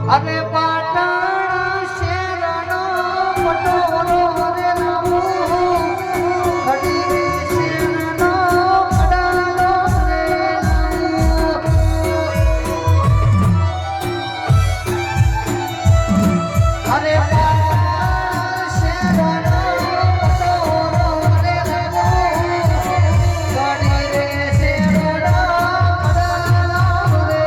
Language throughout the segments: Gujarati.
અને પાટણ શેરનો પટોળો રે નામું ખડી શેરનો કડાલો રે અરે પાટણ શેરનો પટોળો રે નામું ખડી રે શેરનો કડાલો રે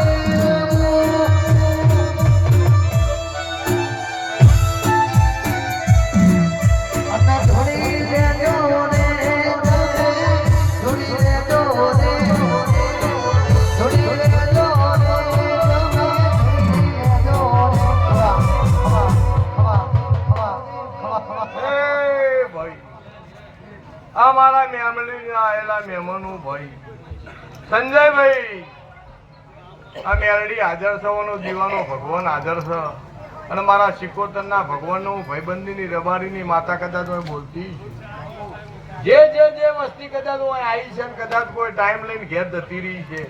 અમારા મેમલી આવેલા મહેમાનો ભાઈ સંજયભાઈ આ મેરડી હાજર થવાનો દીવાનો ભગવાન હાજર છે અને મારા શિકોતરના ભગવાનનો ભાઈબંધીની રબારીની માતા કદાચ હોય બોલતી જે જે જે વસ્તી કદાચ હોય આવી છે કદાચ કોઈ ટાઈમ લઈને ઘેર જતી રહી છે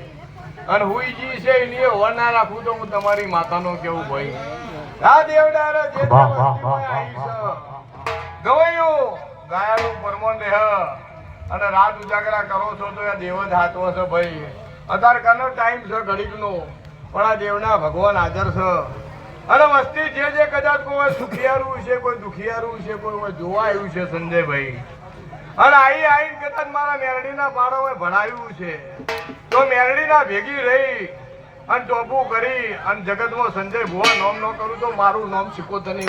અને હુઈજી છે એની હોર ના રાખું તો હું તમારી માતાનો કેવું ભાઈ આ દેવડારે જે જે વસ્તી હોય આવી છે ગવાયું ગાયાનું પરમોન દેહ અને રાત ઉજાગરા કરો છો તો આ દેવ જ હાથવો છે ભાઈ અત્યારે કાનો ટાઈમ છે ઘડીકનો પણ આ દેવના ભગવાન હાજર છે અને વસ્તી જે જે કદાચ કોઈ સુખિયારું છે કોઈ દુખિયારું છે કોઈ જોવા આવ્યું છે સંજયભાઈ અને આવીને કદાચ મારા મેરડીના પાડો ભણાવ્યું છે તો મેરડીના ભેગી રહી અને ટોપું કરી અને જગતમાં સંજય ભુવા નામ ન કરું તો મારું નામ શિકોતરની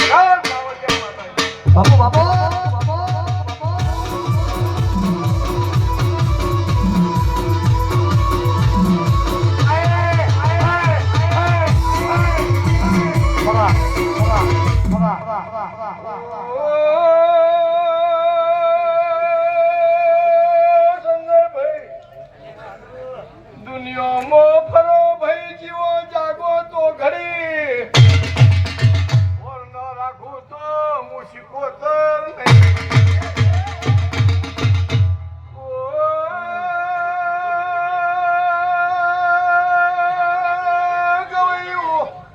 બાપુ બાપુ દુનિયામાં ફરો ભાઈ જીવો જાગો તો ઘડી ઓર ન રાખું તો હું શિકોતર નહીં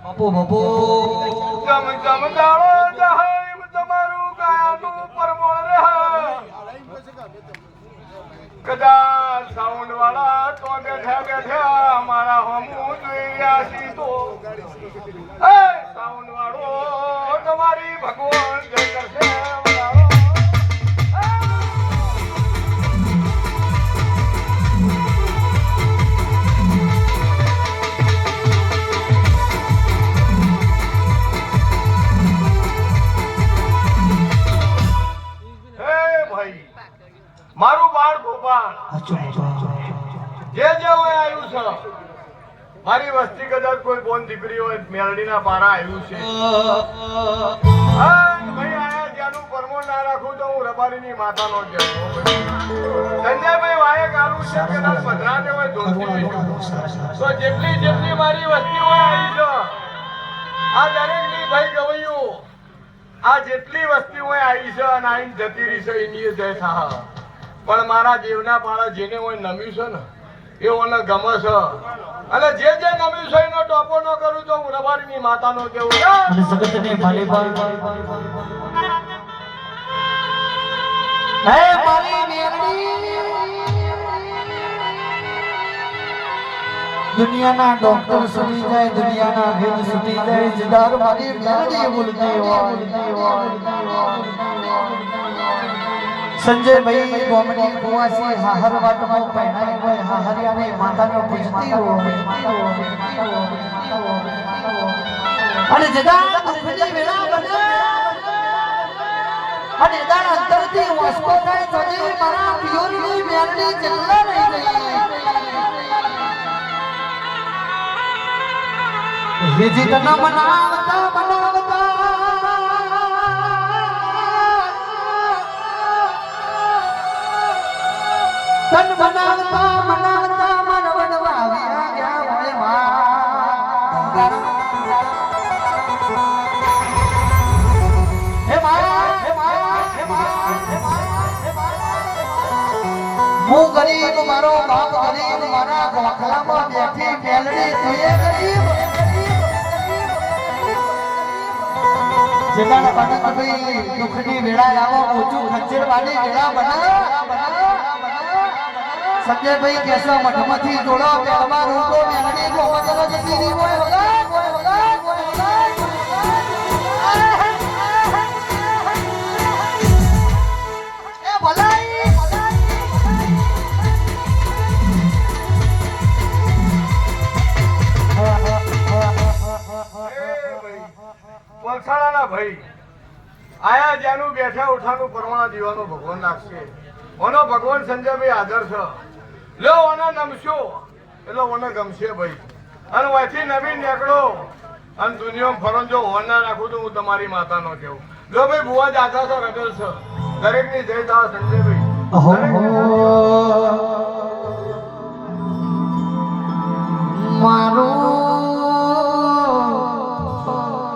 બાપુ બાપુ જમ જમ જાળો જહાય તમારું ગાયાનું પરમોણ રહે કદાચ સાઉન્ડ વાળા તો બેઠા બેઠા મારા હમું જોઈ રહ્યા છી તો સાઉન્ડ વાળો તમારી ભગવાન જય કરશે મારું બાળ ગોપાલ જે જે હોય આવ્યું છે મારી વસ્તી કદાચ કોઈ બોન દીકરી હોય મેરડીના પારા આવ્યું છે ભાઈ આયા જ્યાંનું પરમો ના રાખું તો હું રબારીની માતાનો જ સંજયભાઈ વાયક આલું છે કદાચ ભદ્રાને હોય ધોતી હોય તો જેટલી જેટલી મારી વસ્તી હોય આવી છે આ દરેકની ભાઈ ગવૈયું આ જેટલી વસ્તી હોય આવી છે અને આઈને જતી રહી છે એની જય થા પણ મારા દેવના પાળા જેને હોય નમ્યું છે ને એ ઓને ગમે છે અને જે જે નમ્યું છે એનો ટોપો ન કરું તો હું રબારીની માતાનો કેવું જગતને માલિકા હે મારી મેરડી દુનિયાના ડોક્ટર સુની જાય દુનિયાના વેદ સુની જાય જદાર મારી મેરડી બોલતી હોય સંજય ભાઈ ગોમડી કુવાસી હાહર વાટમાં પહેણાઈ હોય હાહરિયાને માતાનો પૂજતી હોય અને જદા દુખની વેળા બને અને જદા અંતરથી વાસ્કો થાય તોજી મારા પિયોરની મેરડી ચલ્લા રહી ગઈ હેજી તના મનાવતા તન બનાવતા મનાવતા મનવડવા આવ્યા ગયા હોય હું ગરીબ મારો બાપ ગરીબ મારા ગોખલામાં બેઠી મેલડી તુએ ગરીબ જેના ભાઈ દુઃખની વેળા આવો ઓછું ખંજર વાળી વેળા બના સંજયભાઈ કેસો મઠમાંથી જોડો પહેલવા રોકો મેલડી ગોમતરો જતી રહી હોય એ ભલાઈ પલસાણાના ભાઈ આયા જ્યાંનું બેઠા ઉઠાનું પરવાણા દીવાનો ભગવાન નાખશે ઓનો ભગવાન સંજયભાઈ હાજર છે લો ઓને નમશો એટલે ઓને ગમશે ભાઈ અને વયથી નવીન નીકળો અને દુનિયામાં ફરો જો હોન ના નાખું તો હું તમારી માતાનો કેવું લો ભાઈ બુવા જ આશા છે રગલ છે દરેકની જય દા સંજયભાઈ ઓહો